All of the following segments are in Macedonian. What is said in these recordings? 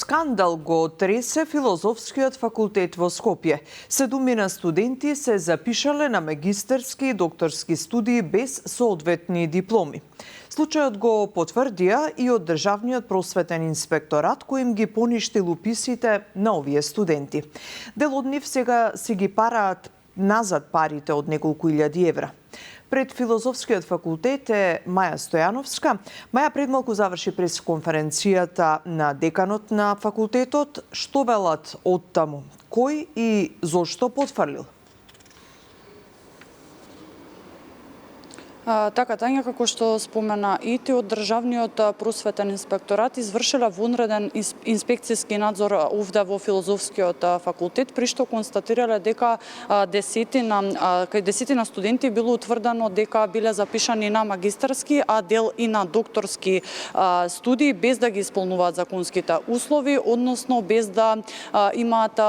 Скандал го тресе Филозофскиот факултет во Скопје. 7 студенти се запишале на магистерски и докторски студии без соодветни дипломи. Случајот го потврдија и од Државниот просветен инспекторат, кој им ги поништил уписите на овие студенти. Дел од нив сега си ги параат назад парите од неколку илјади евра. Пред Филозофскиот факултет е Маја Стојановска. Маја, пред малку заврши пресконференцијата на деканот на факултетот. Што велат од таму? Кој и зошто потфрлил? Така, Тања, како што спомена и ти, од Државниот просветен инспекторат извршила вонреден инспекцијски надзор овде во Филозофскиот факултет, при што констатирале дека кај десетина студенти било утврдено дека биле запишани на магистерски, а дел и на докторски студии, без да ги исполнуваат законските услови, односно без да имаат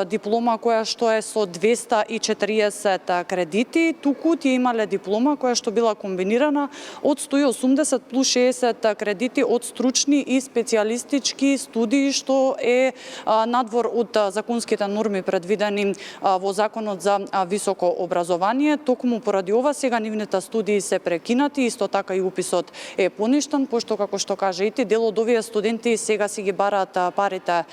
диплома која што е со 240 кредити, туку тие имале диплома која што била комбинирана од 180 плюс 60 кредити од стручни и специјалистички студии, што е надвор од законските норми предвидени во Законот за високо образование. Токму поради ова сега нивните студии се прекинати, исто така и уписот е поништен, пошто како што каже и ти, дел од овие студенти сега си ги бараат парите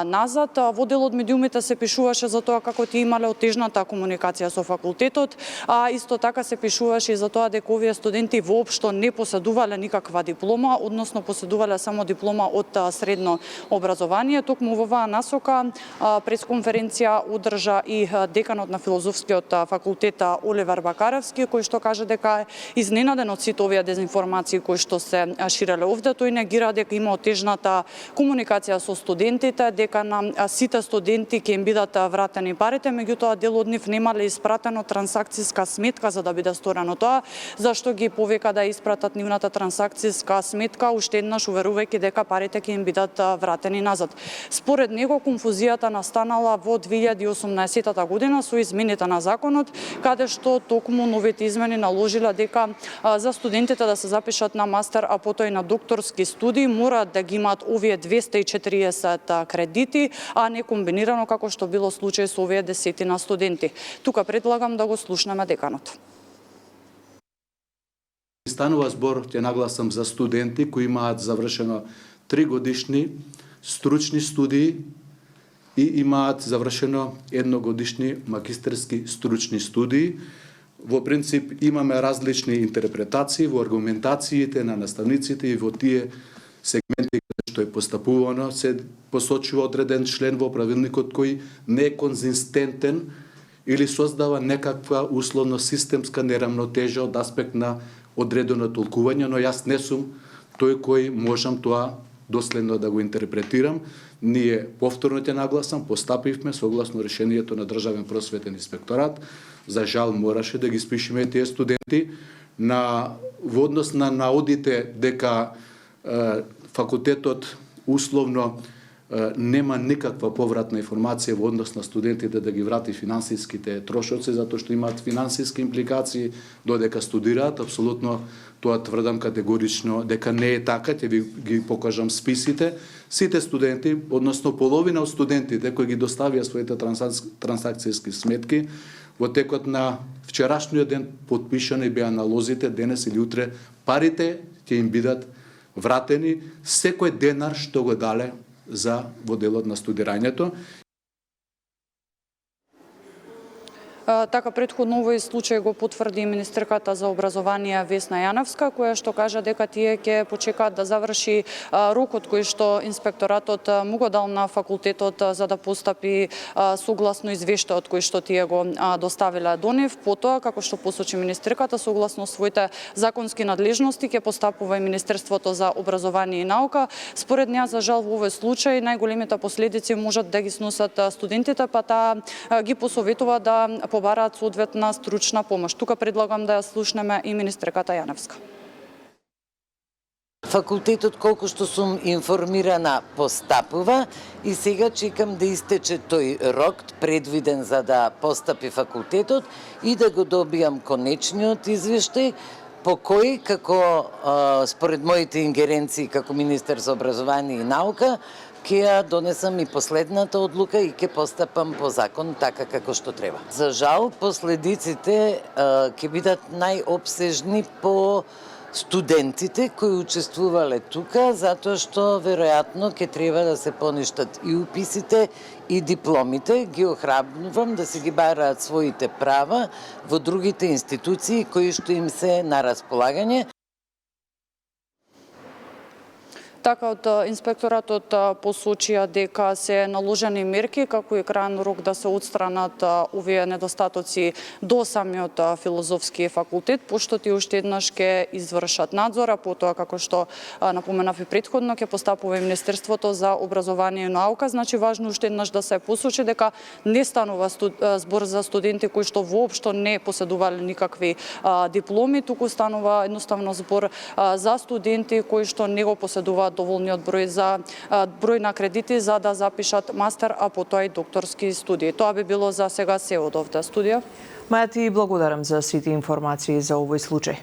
назад. Во дел од медиумите се пишуваше за тоа како тие имале отежната комуникација со факултетот, а исто така се пишуваше и за тоа дека овие студенти воопшто не поседувале никаква диплома, односно поседувале само диплома од средно образование. Токму во оваа насока пресконференција одржа и деканот на Филозофскиот факултет Оливер Бакаревски, кој што каже дека е изненаден од сите овие дезинформации кои што се ширеле овде. Тој негира дека има отежната комуникација со студентите, дека на сите студенти ќе им бидат вратени парите, меѓутоа дел од нив немале испратено трансакцијска сметка за да биде сторено тоа, зашто ги повика да испратат нивната трансакцијска сметка, уште еднаш уверувајќи дека парите ќе им бидат вратени назад. Според него, конфузијата настанала во 2018 година со измените на законот, каде што токму новите измени наложила дека за студентите да се запишат на мастер, а потоа и на докторски студии, мораат да ги имаат овие 240 кредити, а не комбинирано како што било случај со овие десетина студенти. Тука предлагам да го слушнеме деканот. Станува збор, ќе нагласам, за студенти кои имаат завршено 3 годишни стручни студии и имаат завршено 1 годишни магистерски стручни студии. Во принцип имаме различни интерпретации во аргументациите на наставниците и во тие сегменти што е постапувано, се посочува одреден член во правилникот кој не е конзистентен или создава некаква условно системска неравнотежа од аспект на одредено толкување, но јас не сум тој кој можам тоа доследно да го интерпретирам. Ние повторно ќе нагласам, постапивме согласно решението на Државен просветен инспекторат. За жал мораше да ги спишеме тие студенти во однос на наодите дека факултетот условно нема никаква повратна информација во однос на студентите да ги врати финансиските трошоци, затоа што имаат финансиски импликации додека студираат. Апсолутно тоа тврдам категорично дека не е така, ќе ви ги покажам списите. Сите студенти, односно половина од студентите кои ги доставија своите трансакцијски сметки, во текот на вчерашниот ден потпишани беа налозите, денес или утре парите ќе им бидат вратени, секој денар што го дале во делот на студирањето. Така, предходно овој случај го потврди министерката за образование Весна Јаневска, која што кажа дека тие ќе почекаат да заврши рокот кој што инспекторатот му го дал на факултетот за да постапи согласно извештајот кој што тие го доставиле до нив. Потоа, како што посочи министерката, согласно своите законски надлежности ќе постапува и Министерството за образование и наука. Според неа, за жал, во овој случај најголемите последици можат да ги сносат студентите, па таа ги посоветува да побараат соодветна стручна помош. Тука предлагам да ја слушнеме и министерката Јаневска. Факултетот, колку што сум информирана, постапува и сега чекам да истече тој рок предвиден за да постапи факултетот и да го добијам конечниот извештај по кој, како според моите ингеренции како министер за образование и наука, ќе ја донесам и последната одлука и ќе постапам по закон така како што треба. За жал, последиците ќе бидат најопсежни по студентите кои учествувале тука, затоа што веројатно ќе треба да се поништат и уписите и дипломите. Ги охрабрувам да си ги бараат своите права во другите институции кои што им се на располагање. Така од инспекторатот посочија дека се наложени мерки како и крајен рок да се отстранат овие недостатоци до самиот филозофски факултет, пошто ти уште еднаш ќе извршат надзор, а потоа како што напоменав и претходно ќе постапува и Министерството за образование и наука. Значи важно уште еднаш да се посочи дека не станува збор за студенти кои што воопшто не поседувале никакви дипломи, туку станува едноставно збор за студенти кои што не го поседуваат доволниот број на кредити за да запишат мастер, а потоа и докторски студии. Тоа би било за сега се од овде студија. Маја, ти благодарам за сите информации за овој случај.